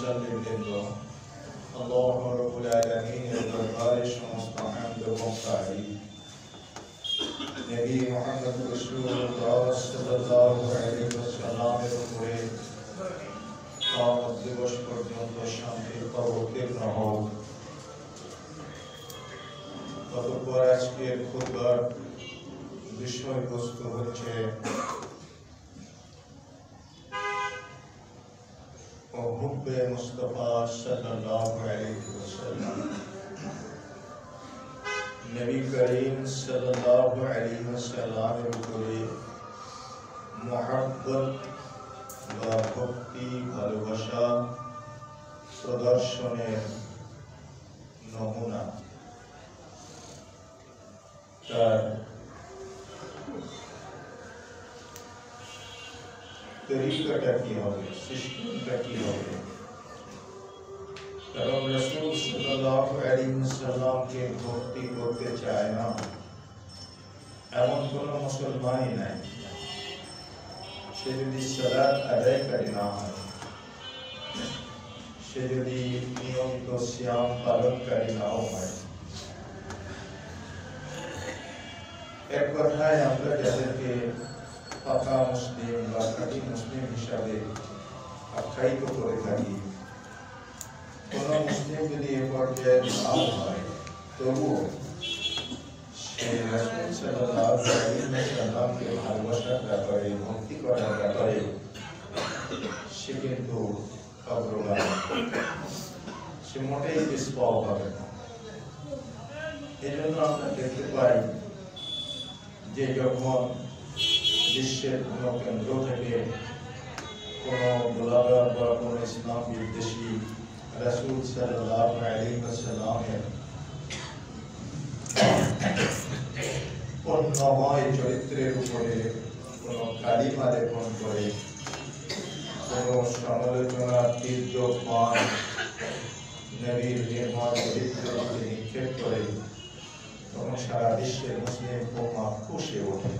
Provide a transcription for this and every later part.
মুসাল্লিম বৃন্দ, আল্লাহ রাব্বুল আলামিনের দরবারে সমস্ত হামদ ও তারিফ। নবী মুহাম্মদ রাসূলুল্লাহ সাল্লাল্লাহু আলাইহি ওয়াসাল্লামের উপরে কিয়ামত দিবস পর্যন্ত শান্তির অবতীর্ণ হোক। অতঃপর আজকের খুতবার বিষয়বস্তু হচ্ছে হুব্বে মুস্তাফা সাল্লাল্লাহু আলাইহি ওয়াসাল্লাম। নবী করিম সাল্লাল্লাহু আলাইহি ওয়াসাল্লামের উপরে মহব্বত বা ভক্তি ভালোবাসা প্রদর্শনের নমুনা, তার তরিকাটা কি হবে, সিস্টেমটা কি হবে। কারণ রাসূল সাল্লাল্লাহু আলাইহি ওয়াসাল্লামকে ভক্তি করতে চায় না এমন কোন মুসলমানই নাই। সে যদি সালাত আদায়কারী না হয়, সে যদি নিয়মিত সিয়াম পালনকারী নাও হয়, এক কথায় আমরা যাদেরকে পাকা মুসলিম বা খাঁটি মুসলিম হিসাবে আখ্যায়িত করে থাকি, কোন মুসলিম যদি এ পর্যায়ে নাও হয়, তবুও সে রাসূল সাল্লাল্লাহু আলাইহি ওয়াসাল্লামকে ভালোবাসার ব্যাপারে, ভক্তি করার ব্যাপারে সে কিন্তু অগ্রগামী, সে মোটেই পিছপা হবে না। এই জন্য আমরা দেখতে পাই যে যখন বিশ্বের কোন কেন্দ্র থেকে কোন ব্লগার বা কোন ইসলাম বিদ্বেষী রাসূল সাল্লাল্লাহু আলাইহি ওয়াসাল্লামের পণ্যময় চরিত্রের উপরে কোন কালিমা লেপন করে, কোন সমালোচনার তীর্যমান নবীর নির্মল চরিত্রের উপরে নিক্ষেপ করে, তখন সারা বিশ্বের মুসলিম উম্মাহ ফুঁসে ওঠে,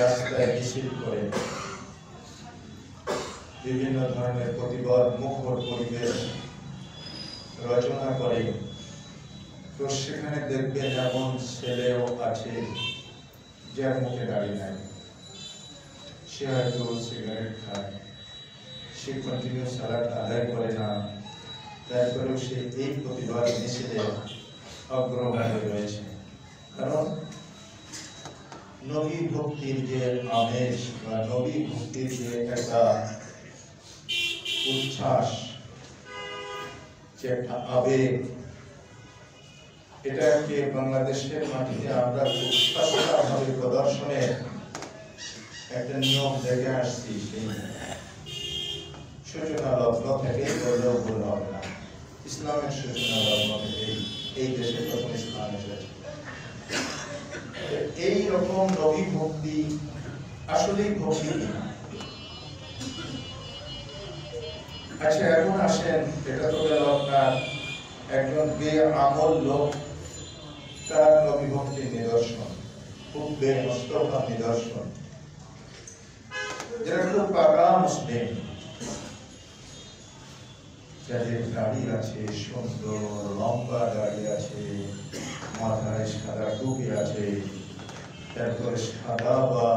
রাস্তায় মিছিল করে, বিভিন্ন ধরনের প্রতিবাদ মুখর পরিবেশ রচনা করে। তো সেখানে দেখবেন এমন ছেলেও আছে যার মুখে দাড়ি নাই, সে হয়তো সিগারেট খায়, সে কন্টিনিউ সালাত আদায় করে না, তারপরেও সে এই প্রতিবাদ মিছিলে অগ্রগামী রয়েছে। কারণ নবী ভক্তির যে আমেজ বা নবী ভক্তির যে একটা উচ্ছ্বাস, যে একটা আবেগ, এটাকে বাংলাদেশের মাটিতে আমরা খুব সচেতনভাবে প্রদর্শনের একটা নিয়ম দেখে আসছি। সেই সূচনা লগ্ন থেকে বললেও ভুল হবে না, ইসলামের সূচনা লগ্ন থেকে এই দেশে প্রথম ইসলাম এসেছে। এই রকম নবী ভক্তি আসলেই ভক্তি না। আচ্ছা, এখন আসেন, এটা তো গেল আপনার একজন বেআমল লোক, তার নবী ভক্তির নিদর্শন, খুব বেমুস্তাফা নিদর্শন, যারা খুব পাকা মুসলিম, যাদের দাড়ি আছে, সুন্দর লম্বা দাড়ি আছে, মাথায় সাদা টুপি আছে, তারপরে সাদা বা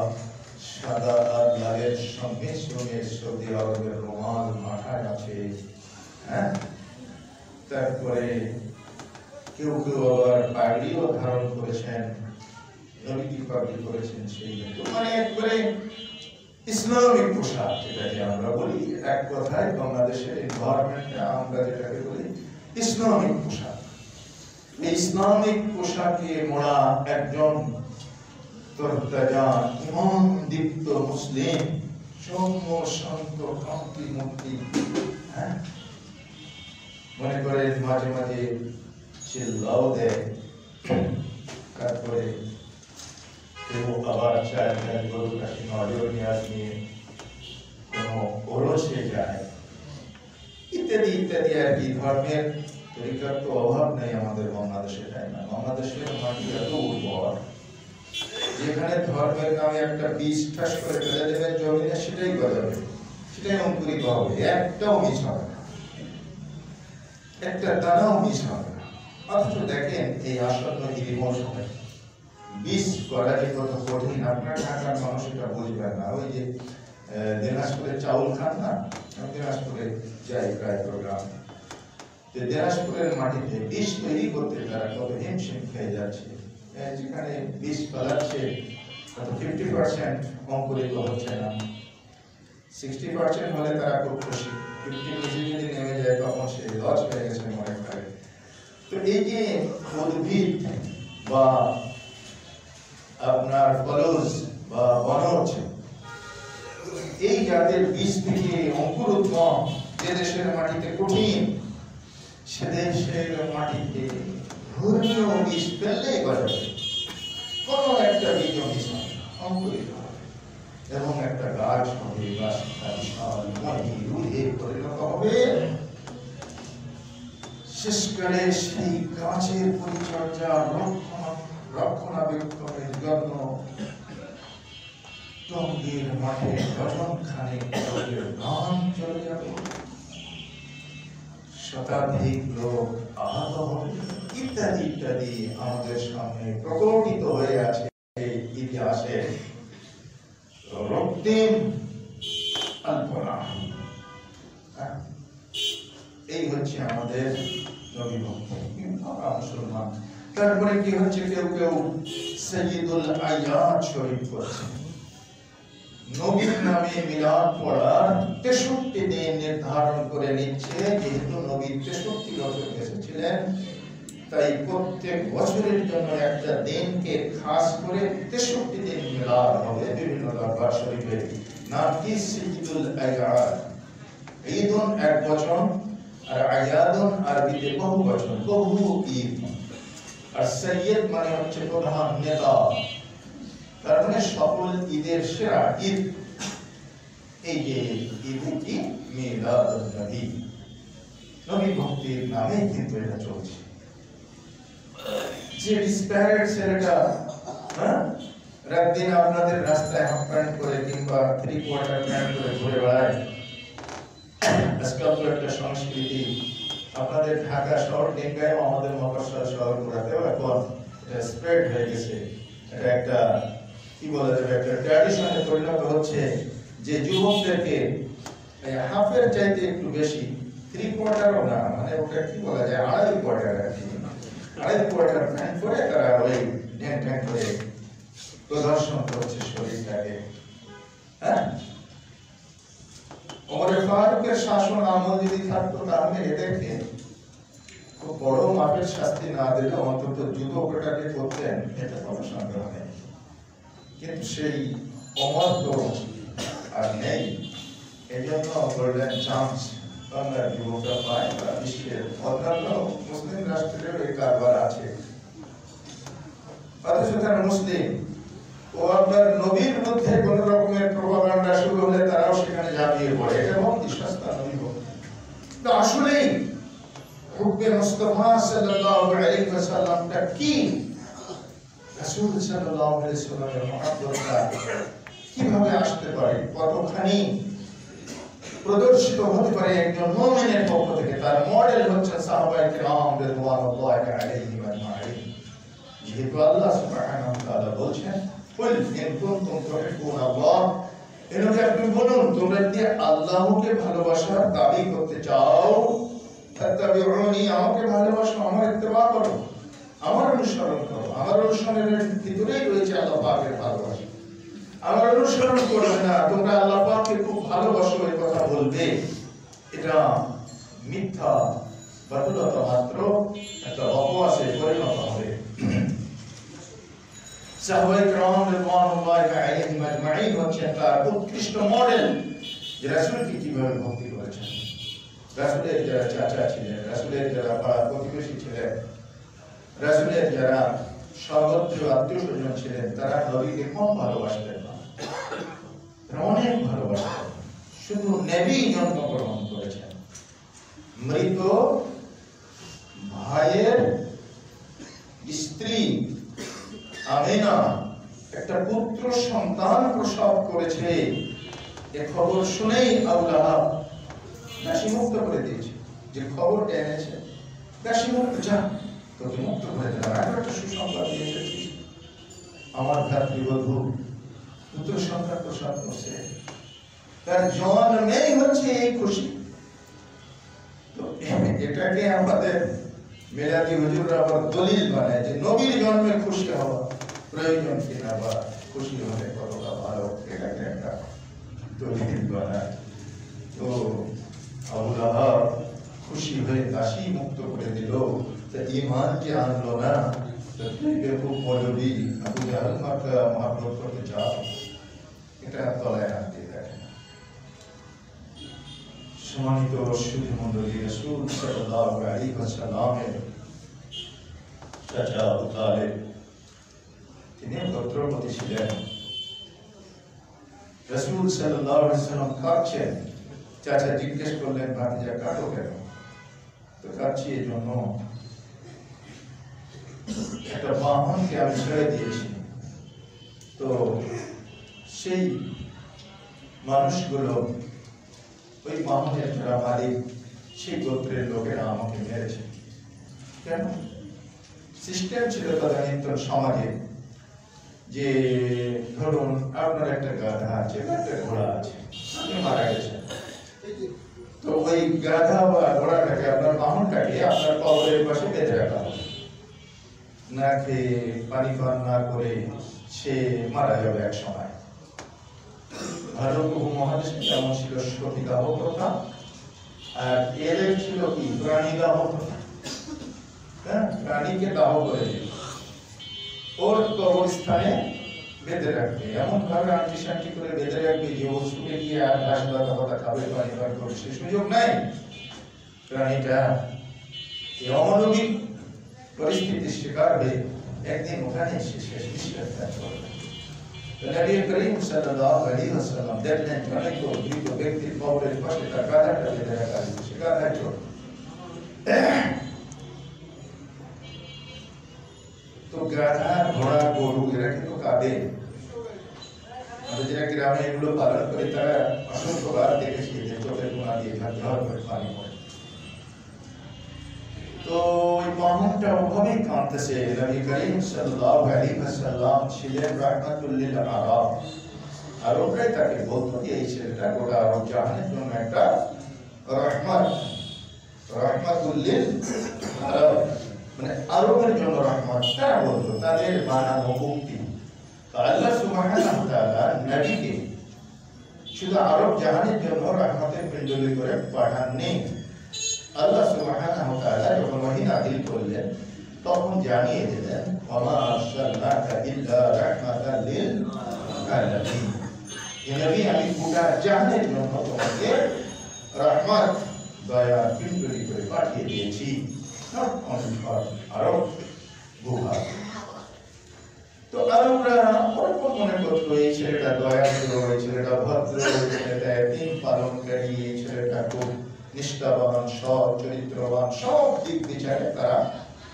সাদা আর লালের সংমিশ্রণে সৌদি আরবের রুমাল মাথায় আছে, হ্যাঁ, তারপরে কেউ কেউ আবার পাগড়িও ধারণ করেছেন, নবীজি পাগড়ি করেছেন, সেই মানে একবারে ইসলামিক পোশাক, যেটাকে আমরা বলি এক কথায় বাংলাদেশের এনভায়রনমেন্টে আমরা যেটাকে বলি ইসলামিক পোশাক। এই ইসলামিক পোশাকে মোড়া একজন তরতাজা ইমান দীপ্ত মুসলিম, সৌম্য শান্ত কান্তিমূর্তি, হ্যাঁ, মনে করে মাঝে মাঝে চিল্লাও দেয়, তারপরে কেউ আবার চায় গরুর কাছে নজর নিয়ে নিয়ে কোনো ওরসে যায়, ইত্যাদি ইত্যাদি। আর কি ধর্মের তরিকার তো অভাব নেই আমাদের বাংলাদেশে, তাই না? বাংলাদেশের মাটি এত উর্বর, যেখানে ধর্মের নামে একটা বীজ ঠাস করে ফেলে দেবেন জমিনে, সেটাই গজাবে। সেটাই অঙ্কুরিত হবে, একটাও মিস হবে না, একটা দানাও মিস হবে না। অথচ দেখেন এই আসন্ন ঈদ মৌসুমে বীজ করা যে কত কঠিন, আপনার ঢাকার মানুষ এটা বুঝবেন না। ওই যে দিনাজপুরে চাউল খান না, আমি দিনাজপুরে যাই প্রায় প্রোগ্রাম, দিনাজপুরের মাটিতে বীজ তৈরি করতে তারা কত হিমশিম খেয়ে যাচ্ছে। যেখানে বীজ ফলাচ্ছে 50% অঙ্কুরিত হচ্ছে না, 60% হলে তারা খুব খুশি, 50 নিচে যদি নেমে যায় তখন সে লস হয়ে গেছে মনে করে। তো এই যে উদ্ভিদ বা আপনার ফলজ বা বনজ এই জাতের বীজ থেকে অঙ্কুরোদ্গম যে দেশের মাটিতে কঠিন, সে দেশের মাটিতে ধর্মীয় বীজ ফেললেই গজাবে, কোন একটা বীজ অঙ্কুরিত হবে এবং একটা গাছ হবে, গাছটা বিশাল মহি রুহে পরিণত হবে। শেষকালে সেই গাছের পরিচর্যা রক্ষণাবেক্ষণের জন্য টঙ্গীর মাঠে ডজন খানেক গান চলে যাবে, শতাধিক লোক আহত হবে, ইত্যাদি ইত্যাদি আমাদের সামনে প্রকটিত হয়ে আছে ইতিহাসে রক্তিম কল্পনা। এই হচ্ছে আমাদের নবী ভক্তি, মুসলমান। তারপরে কি হচ্ছে, কেউ কেউ সাইয়্যিদুল আয়াত শরীফ করছে, নবীর নামে মিলাদ পড়ার 63 দিন নির্ধারণ করে নিচ্ছে। যেহেতু নবী 63 বছর এসেছিলেন, তাই প্রত্যেক বছরের জন্য একটা দিনকে খাস করে 63 দিন মিলাদ হবে বিভিন্ন দরবার শরীফে। নাম কি? সাইয়্যিদুল আয়াত। ঈদুন এক বচন, আর আয়াদুন আরবিতে বহু বচন, বহু ঈদ। আর সাইয়্যিদ মানে হচ্ছে প্রধান নেতা, তার মানে সকল ঈদের সেরা ঈদ। এই যে ঈদ কি মিলাদুন নবী, নবী ভক্তির নামে কিন্তু এটা চলছে। যে ডিসপ্যারেট ছেলেটা রাত দিন আপনাদের রাস্তায় হাফ প্যান্ট করে কিংবা 3/4 প্যান্ট করে ঘুরে বেড়ায়, আজকাল তো একটা সংস্কৃতি আপনাদের ঢাকা শহর ডেঙ্গায় আমাদের মফস্বল শহর ঘোরাতেও এখন এটা স্প্রেড হয়ে গেছে। এটা একটা কি বলা যাবে, একটা ট্র্যাডিশনে পরিণত হচ্ছে যে যুবকদেরকে হাফের চাইতে একটু বেশি, 3/4ও না, মানে ওটা কি বলা যায়, 2.5 আর কি, 2.5 প্যান্ট করে তারা ওই ঢ্যাং ঢ্যাং করে প্রদর্শন করছে শরীরটাকে। হ্যাঁ, ওমর ফারুকের শাসন আমল যদি থাকতো তাহলে এদেরকে খুব বড় মাপের শাস্তি না দিলে অন্তত জুতো পেটাকে করতেন, এটা কোনো সন্দেহ নেই। কিন্তু সেই ওমর তো আর নেই, এই জন্য গোল্ডেন চান্স বাংলার যুবকরা পায় বা বিশ্বের অন্যান্য মুসলিম রাষ্ট্রেরও এই কারবার আছে। অথচ তারা মুসলিম, ও আপনার নবীর মধ্যে কোন রকমের প্রপাগান্ডা শুরু হলে তারাও সেখানে ঝাঁপিয়ে পড়ে। এটা ভক্তি সস্তা নবী ভক্তি। তো আসলেই হুব্বে মুস্তাফা সাল্লাল্লাহু আলাইহি ওয়াসাল্লামটা কি, রাসূল সাল্লাল্লাহু আলাইহি ওয়াসাল্লামের মহব্বতটা কিভাবে আসতে পারে, কতখানি প্রদর্শিত হতে পারে একজন মুমিনের পক্ষ থেকে। তার মডেল হচ্ছে সাহাবায়ে কিরাম রাদিয়াল্লাহু আলাইহিম আজমাইন। যেহেতু আল্লাহ সুবহানাহু ওয়া তাআলা বলছেন, কুল ইন কুনতুম তুহিব্বুনাল্লাহ, এনকে আপনি বলুন তোমরা যদি আল্লাহকে ভালোবাসার দাবি করতে চাও, ফাত্তাবিউনি, আমাকে ভালোবাসো, আমার ইত্তেবা করো, আমার অনুসরণ করো। আমার অনুসরণের ভিতরেই রয়েছে আল্লাহ পাকের ভালোবাসা। আমার অনুসরণ করবে না, তোমরা আল্লাহ পাককে খুব ভালোবাসো এই কথা বলবে, এটা মিথ্যা বাতুলতা মাত্র, একটা অপবাসে পরিণত হবে। সাহাবায়ে কিরাম রাদিয়াল্লাহু আলাইহিম আজমাইন হচ্ছে তার উৎকৃষ্ট মডেল, যে রাসূলকে কিভাবে ভক্তি করেছেন। রাসূলের যারা চাচা ছিলেন, রাসূলের যারা পাড়া প্রতিবেশী ছিলেন, রাসূলের যারা সহোদর আত্মীয় স্বজন ছিলেন, তারা নবীকে কম ভালোবাসতেন না, তারা অনেক ভালোবাসতেন। শুধু নবী জন্মগ্রহণ করেছেন, মৃত ভাইয়ের স্ত্রী আমিনা একটা পুত্র সন্তান প্রসব করেছে, এ খবর শুনেই আবু লাহাব দাসী মুক্ত করে দিয়েছে, যে খবরটা এনেছে দাসী মুক্ত, যা তোকে মুক্ত করে দিলাম। আরো একটা সুসংবাদ দিয়ে এসেছি, আমার ভাতৃবধূ পুত্র সন্তান প্রসব করছে, তার জন্মেই হচ্ছে এই খুশি। তো এটাকে আমাদের মেলাদি হুজুররা আবার দলিল বানায় যে নবীর জন্মে খুশি হওয়া প্রয়োজন কিনা বা খুশি হলে কতটা ভালো, এটাকে একটা দলিল বানায়। তো আবু লাহাব খুশি হয়ে দাসী মুক্ত করে দিল। ঈমান যে আনলো না, বেকুব মৌলবী আবু জাহল মাকে মহব্বত করতে চাও, এটা তলায় আনতে দেখে। সম্মানিত সুধী মণ্ডলী, রাসূল সাল্লাল্লাহু আলাইহি ওয়াসাল্লামের চাচা আবু তালেব তিনি গোত্রপতি ছিলেন। রাসূল সাল্লাল্লাহু আলাইহি ওয়াসাল্লাম কাঁদছেন, চাচা জিজ্ঞেস করলেন ভাতিজা কাঁদো কেন? তো কাঁদছি এই জন্য একটা বাহনকে আমি ছেড়ে দিয়েছি, তো সেই মানুষগুলো ওই বাহনের যারা মালিক সেই গোত্রের লোকেরা আমাকে মেরেছে। কেন? সিস্টেম ছিল তদানীন্তন সমাজে যে ধরুন আপনার একটা গাধা আছে বা একটা ঘোড়া আছে, আপনি মারা গেছেন, তো ওই গাধা বা ঘোড়াটাকে আপনার বাহনটাকে আপনার কবরের পাশে বেঁধে রাখা হবে, না খেয়ে পানি পান না করে সে মারা যাবে এক সময়। ভারত উপমহাদেশে যেমন ছিল সতীদাহ প্রথা, আর এদের ছিল কি প্রাণী দাহ প্রথা। হ্যাঁ, প্রাণীকে দাহ করে ওর কবরস্থানে বেঁধে রাখবে, এমন ভাবে আংটি শান্তি করে বেঁধে রাখবে যে ও শুনে গিয়ে আর ঘাস পাতা পাতা খাবে, পানি পান করবে, সে সুযোগ নাই। প্রাণীটা অমানবিক পরিস্থিতির শিকার হয়ে একদিন ওখানে এসে শেষ নিঃশ্বাস ত্যাগ করবে। নবী করিম সাল্লাল্লাহু আলাইহি ওয়াসাল্লাম দেখলেন অনেক মৃত ব্যক্তির কবরের পাশে তার গাধাটা বেঁধে রাখা আছে, সে গাধা চোর। তো গাধা ঘোড়া গরু এরা কিন্তু কাঁদে, আমরা যারা গ্রামে এগুলো পালন করি তারা অসংখ্যবার দেখেছি যে চোখের কোনা দিয়ে ঝরঝর করে পানি পড়ে। তো ওই বাহনটা ওভাবেই কাঁদতেছে। নবী করিম সাল্লাল্লাহু আলাইহি ওয়াসাল্লাম ছিলেন রাহমাতুল লিল আলাম, আর ওটাই তাকে বলতো যে এই ছেলেটা গোটা আরব জাহানের জন্য একটা রহমত, রাহমাতুল লিল আলাম, মানে আরবের জন্য রহমত। তারা বলতো, তাদের বানানো উক্তি। আল্লাহ সুবহানাহু ওয়া তাআলা নবীকে শুধু আরব জাহানের জন্য রহমতের পিণ্ডলি করে পাঠাননি। আল্লাহ সুবহানাহু ওয়া তাআলা যখন ওহী নাযিল করলেন তখন জানিয়ে দিলেন, ওয়া আরসালনাকা ইল্লা রাহমাতাল লিল আলামিন, হে নবী আমি গোটা জাহানের জন্য তোমাকে রহমত দয়া পিণ্ডলি করে পাঠিয়ে দিয়েছি। আরব ভূভাগ, তো আরবরা ওরকম মনে করতো এই ছেলেটা দয়ালু, এই ছেলেটা ভদ্র, এই ছেলেটা এতিম পালনকারী, এই ছেলেটা খুব নিষ্ঠাবান, সৎ চরিত্রবান, সব দিক বিচারে তারা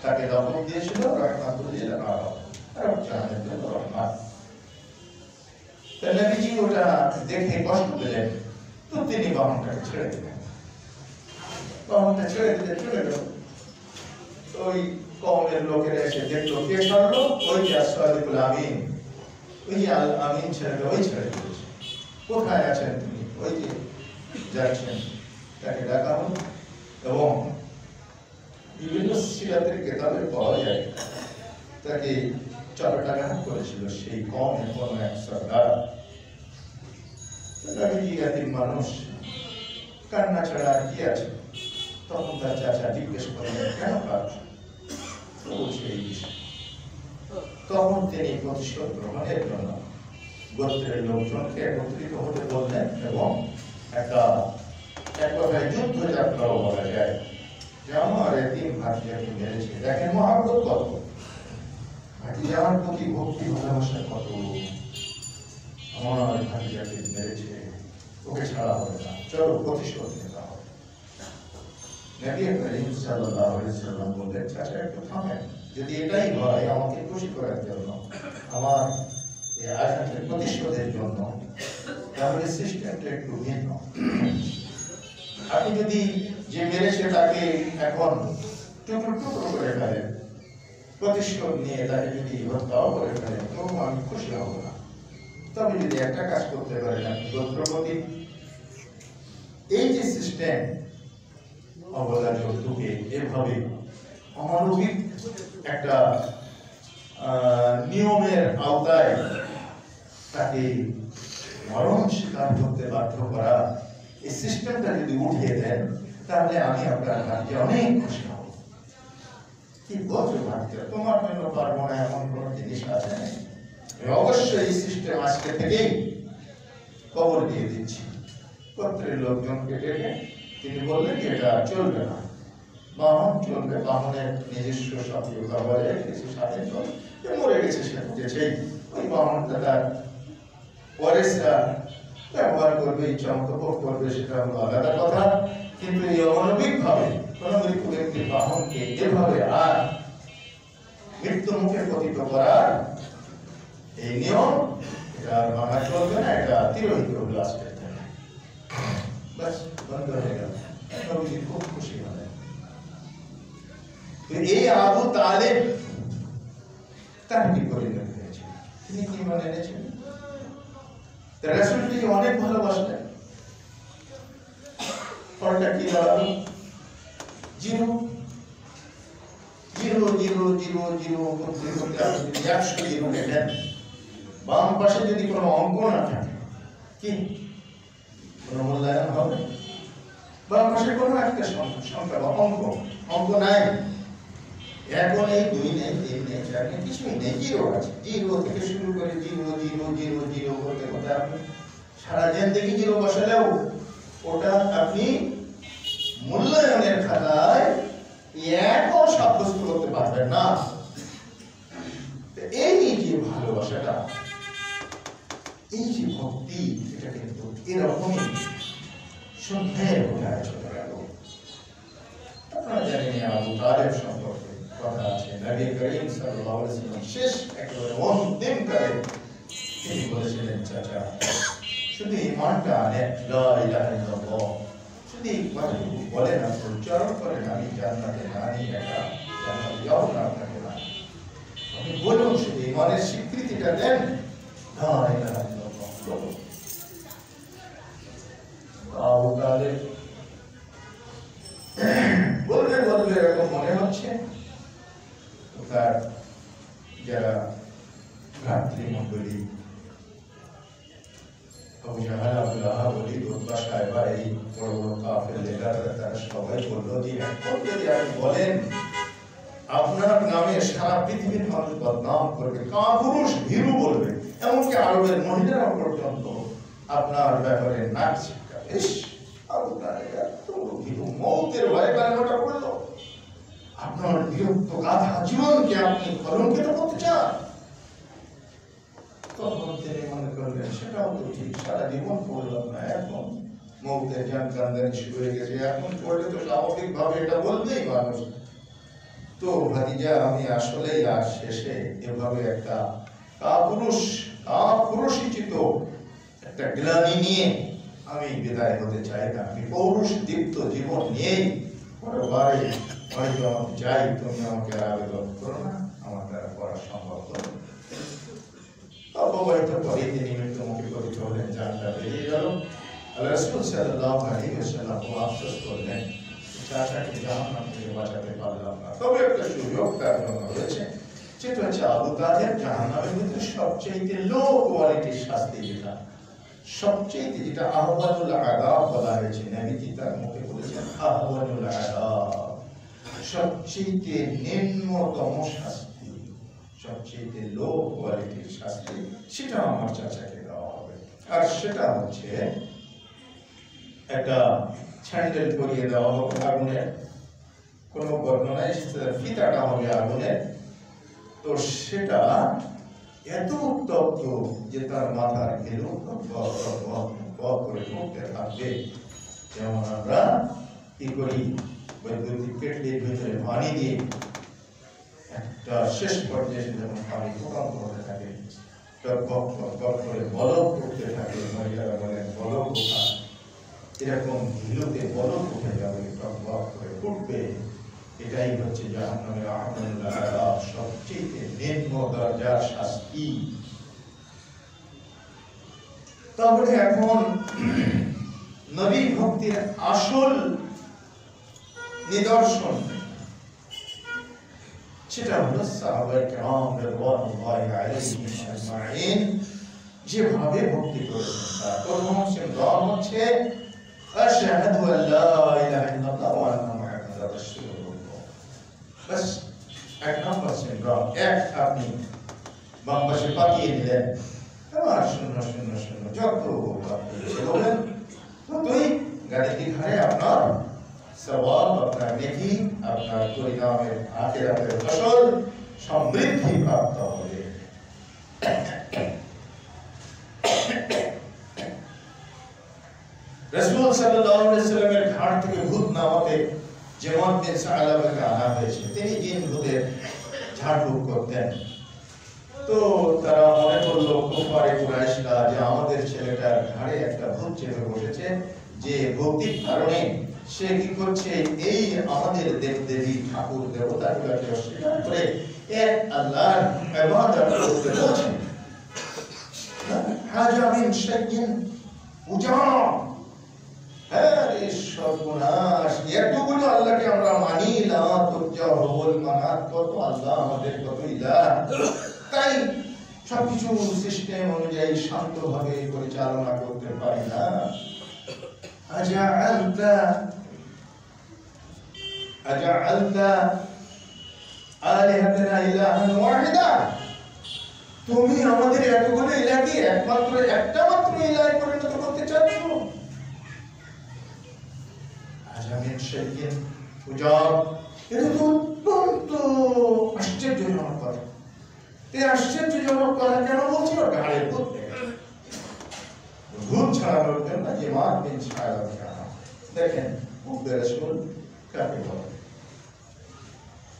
তাকে লকব দিয়েছিল রাহমাতুল লিল আলামিন, আরব জাহানের জন্য রহমত। নবীজি ওটা দেখে কষ্ট পেলেন, তো তিনি বাহনটাকে ছেড়ে দিলেন। বাহনটা ছেড়ে দিলে চলে গেল। ওই কওমের লোকেরা এসে দেখলো কে ছাড়লো, ওই যে আসওয়াদুল আমিন, ওই যে আল আমিন ছেড়ে ওই ছেড়ে দিয়েছে। কোথায় আছেন তিনি? ওই যে যাচ্ছেন। তাকে ডাকা হলো এবং বিভিন্ন সিরাতের কিতাবে পাওয়া যায় তাকে চাপটাঘাত করেছিল সেই কওমের কোন এক সরদার। এতিম মানুষ, কান্না ছাড়া আর কি আছে? তখন তার চাচা জিজ্ঞেস করলেন, কেন কাঁদছো? তখন তিনি প্রতিশোধ গ্রহণের জন্য গোত্রের লোকজনকে একত্রিত হতে বললেন এবং একটা এক কথায় যুদ্ধযাত্রাও বলা যায় যে আমার এতিম ভাতিজাকে মেরেছে। দেখেন মহাব্বত কত, ভাতিজার প্রতি ভক্তি ভালোবাসা কত। আমার ভাতিজাকে মেরেছে, ওকে ছাড়া হবে না, চলো প্রতিশোধ নিতে হবে। নবী করিম সাল্লাল্লাহু আলাইহি ওয়াসাল্লাম বললেন, চাচা একটু থামেন, যদি এটাই হয় আমাকে খুশি করার জন্য, আমার এই আঘাতের প্রতিশোধের জন্য, তাহলে সিস্টেমটা একটু ভিন্ন। আপনি যদি যে মেরেছে তাকে এখন টুকরো টুকরো করে ফেলেন, প্রতিশোধ নিয়ে তাকে যদি হত্যাও করে ফেলেন, তবু আমি খুশি হব না। তবে যদি একটা কাজ করতে পারেন, আপনি গোত্রপতি, এই যে সিস্টেম অবলা জন্তুকে এভাবে অমানবিক একটা নিয়মের আওতায় তাকে মরণ স্বীকার করতে বাধ্য করা, এই সিস্টেমটা যদি উঠিয়ে দেন, তাহলে আমি আপনার ভাগ্যে অনেক খুশি হব। কি বলছো ভাগ্য, তোমার জন্য পারবো না এমন কোন জিনিস আছে? অবশ্যই এই সিস্টেম আজকে থেকেই খবর দিয়ে দিচ্ছি। পত্রের লোকজনকে ডেকে তিনি বললেন যে এটা চলবে না, বাহন চলবে, বাহনের নিজস্ব সক্রিয়তা বলে কিছু স্বাধীন মরে গেছে, সে বুঝেছেই ওই বাহনটা তার ওয়ারিসরা ব্যবহার করবে, ইচ্ছা মতো ভোগ করবে, সেটা হলো আলাদা কথা। কিন্তু এই অমানবিক ভাবে কোন মৃত্যু ব্যক্তির বাহনকে এভাবে আর মৃত্যু মুখে পতিত করার এই নিয়ম, এটা মানা চলবে না, এটা তিরোহিত হলো আজকের থেকে। বাস বন্ধ হয়ে গেল। নবীজি খুব খুশি হলেন। এই আবু তালেব তার কি পরিণত হয়েছে, তিনি কি মনে এনেছেন? রাসূলকে অনেক ভালোবাসতেন। ফলটা কি দাঁড়ালো? 0 0 0 0 0 করতে করতে আপনি 100 0 নেন, বাম পাশে যদি কোনো অঙ্ক না থাকে, কি কোনো মূল্যায়ন হবে? বাম পাশে কোনো একটা সংখ্যা বা অঙ্ক নাই। এখন এই 2 নেই, 3 নেই, 4 নেই, কিছুই নেই, 0 আছে। 0 থেকে শুরু করে 0 0 0 0 করতে করতে আপনি সারা জিন্দেগি 0 বসালেও ওটা আপনি মূল্যায়নের খাতায় একও সাব্যস্ত করতে পারবেন না। এই যে ভালোবাসাটা, এই যে ভক্তি, এটা কিন্তু এরকমই সন্ধ্যায় কোথায় চলে গেল। আপনারা জানেন আবু তালেব সম্পর্কে কথা আছে, নবী করিম সাল্লাল্লাহু আলাইহি ওয়াসাল্লাম শেষ একেবারে অন্তিম কালে তিনি বলেছিলেন, চাচা শুধু ঈমানটা আনেন, লা ইলাহা ইল্লাল্লাহ, শুধু কথাটুকু বলেন আর উচ্চারণ করেন, আমি জান্নাতে নানি, এটা জান্নাতে যাও না আপনাকে না, আপনি বলুন, শুধু ঈমানের স্বীকৃতিটা দেন, লা ইলাহা ইল্লাল্লাহ বলুন। আবু তালেব বলবে বলবে এরকম মনে হচ্ছে তার যারা ভ্রাতৃমণ্ডলী আবু জাহাল, আবু লাহাব, ওলীদ, উতবা, শায়বা, এই বড় বড় কাফের লিডাররা, তারা সবাই বলল যে এখন যদি আপনি বলেন আপনার নামে সারা পৃথিবীর মানুষ বদনাম করবে, কাপুরুষ ভীরু বলবে, এমনকি আরবের মহিলারা পর্যন্ত আপনার ব্যাপারে নাক ছিটকাবে। আবু তালেব এত ভীরু, মৌতের ভয়ে কালেমাটা পড়লো। আপনার বিরক্ত গাধা জীবনকে আপনি কলঙ্কিত করতে চান? তখন তিনি মনে করলেন সেটাও তো ঠিক, সারা জীবন পড়লাম না, এখন মৌতের জান কান্দানি শুরু হয়ে গেছে, এখন পড়লে তো স্বাভাবিক ভাবে এটা বলবেই মানুষ। তো ভাতিজা, আমি আসলেই আর শেষে এভাবে একটা কাপুরুষিত একটা গ্লানি নিয়ে আমি বিদায় হতে চাই না। আমি পৌরুষ দীপ্ত জীবন নিয়েই পরবারে হয়তো আমি চাই, তুমি আমাকে আবেদন করো না, আমার দ্বারা করা সম্ভব হলো। অপবাহিত পরে তিনি মৃত্যুমুখে পতিত হলেন, জানটা বেরিয়ে গেল। আল্লাহ রাসূল সাল্লাল্লাহু আলাইহি ওয়াসাল্লাম আফসোস করলেন, চাচাকে জাহান্নাম থেকে বাঁচাতে পারলাম না। তবে একটা সুযোগ তার জন্য রয়েছে, যেটা হচ্ছে আবু তালেব জাহান্নামের মধ্যে সবচেয়ে লো কোয়ালিটির শাস্তি, যেটা আহওয়ানুল আযাব বলা হয়েছে, নবীজি তার মুখে বলেছেন আহওয়ানুল আযাব, সবচেয়ে নিম্নতম শাস্তি, সবচেয়ে লো কোয়ালিটির শাস্তি, সেটা আমার চাচাকে দেওয়া হবে। আর সেটা হচ্ছে একটা স্যান্ডেল পরিয়ে দেওয়া হবে আগুনের, কোনো বর্ণনায় ফিতাটা হবে আগুনের, তো সেটা এত উত্তপ্ত যে তার মাথার ঘেলু করে পড়তে থাকবে। যেমন আমরা কি করি, বৈদ্যুতিক কেটলির ভিতরে পানি দিয়ে একটা শেষ পর্যায়ে যখন পানি ফুটন্ত হতে থাকে, করে বলক করতে থাকে, মহিলারা বলেন বলক ওঠা, এরকম হিলুতে বলক উঠে যাবে, টক করে উঠবে। এটাই হচ্ছে জাহান্নামের আগুনের আযাব, সবচেয়ে নিম্ন দরজার শাস্তি। তাহলে এখন নবী ভক্তির আসল নিদর্শন সেটা হলো সাহাবায়ে কেরাম রাদিয়াল্লাহু আলাইহিম আজমাইন যেভাবে ভক্তি করেছেন। তার প্রথম সিমরান হচ্ছে আশহাদু আল্লা ইলাহা ইল্লাল্লাহ ওয়া আন্না মুহাম্মাদার রাসূলুল্লাহ। বাস এক নম্বর সিমরান, এক আপনি বাম পাশে পাঠিয়ে দিলেন, আবার শূন্য শূন্য শূন্য যত বলবেন ততই গাড়িটি ঘরে আপনার সওয়াব, আপনার নেকি, আপনার পরিণামের আখিরাতের ফসল সমৃদ্ধি প্রাপ্ত হবে। রাসূল সাল্লাল্লাহু আলাইহি ওয়াসাল্লামের ঘাট থেকে ভূত নামাতে যেমন বিন সালাবাকে আনা হয়েছে, তিনি জিন ভূতের ঝাড়ফুঁক করতেন। তো তারা মনে করলো কুফারে কুরাইশরা যে আমাদের ছেলেটার ঘাড়ে একটা ভূত চেপে বসেছে, যে ভৌতিক কারণে সে কি করছে, এই আমাদের দেবদেবী ঠাকুর দেবতাগুলোকে অস্বীকার করে এক আল্লাহর ইবাদত করতে বলছে। হাজা মিন শাইইন উজাম, আরে সর্বনাশ, এতগুলো আল্লাহকে আমরা মানি না, তুজ্জা হবল মানাত কত আল্লাহ, আমাদের কত ইলাহ, তাই সবকিছু সিস্টেম অনুযায়ী শান্তভাবে পরিচালনা করতে পারি না। আজআলতা আলিহাতানা ইলাহান ওয়াহিদা, তুমি আমাদের এতগুলো ইলাহকে একমাত্র একটা মাত্র ইলাহে পরিণত করতে চাচ্ছ? আজামিন শাইইন উজাব, এটা তো অত্যন্ত আশ্চর্যজনক কথা। এই আশ্চর্যজনক কথা কেন বলছি? ওর ঘাড়ে ভূত, ভূত ছাড়ানোর জন্য জিমাত বিন সালাবাকে আনা। দেখেন মুখে রাসূল কাকে বলে।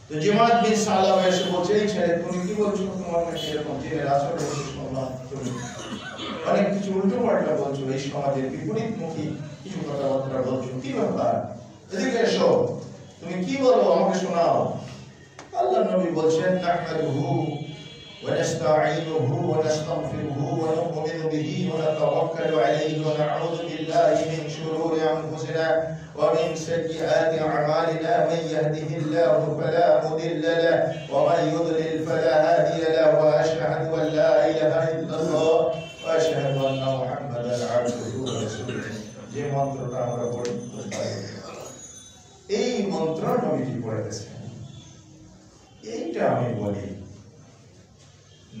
তো জিমাত বিন সালাবা এসে বলছে, এই ছেলে তুমি কি বলছো, তোমার নাকি এরকম জিনের আচরণ হচ্ছে, শুনলাম তুমি অনেক কিছু উল্টো পাল্টা বলছো, এই সমাজের বিপরীতমুখী কিছু কথাবার্তা বলছো, কি ব্যাপার? এদিকে এসো, তুমি কি বলো আমাকে শোনাও। আল্লাহর নবী বলছেন, নাহমাদুহু ওয়া নাস্তাঈনুহু ওয়া নাস্তাগফিরুহু ওয়া নু'মিনু বিহি ওয়া নাতাওয়াক্কালু আলাইহি ওয়া না'উযু বিল্লাহি মিন শুরুরি আনফুসিনা ওয়া মিন সাইয়্যাতি আ'মালিনা, মান ইয়াহদিহিল্লাহু ফালা মুদিল্লা লাহু ওয়া মান ইউদ্লিল ফালা হাদিয়া লাহু, ওয়া আশহাদু আন লা ইলাহা ইল্লাল্লাহ ওয়া আশহাদু আন্না মুহাম্মাদান আবদুহু ওয়া রাসূলুহু। যে মন্ত্রটা আমরা পড়ি, এই মন্ত্র নবীজি পড়েছেন, এইটা আমি বলি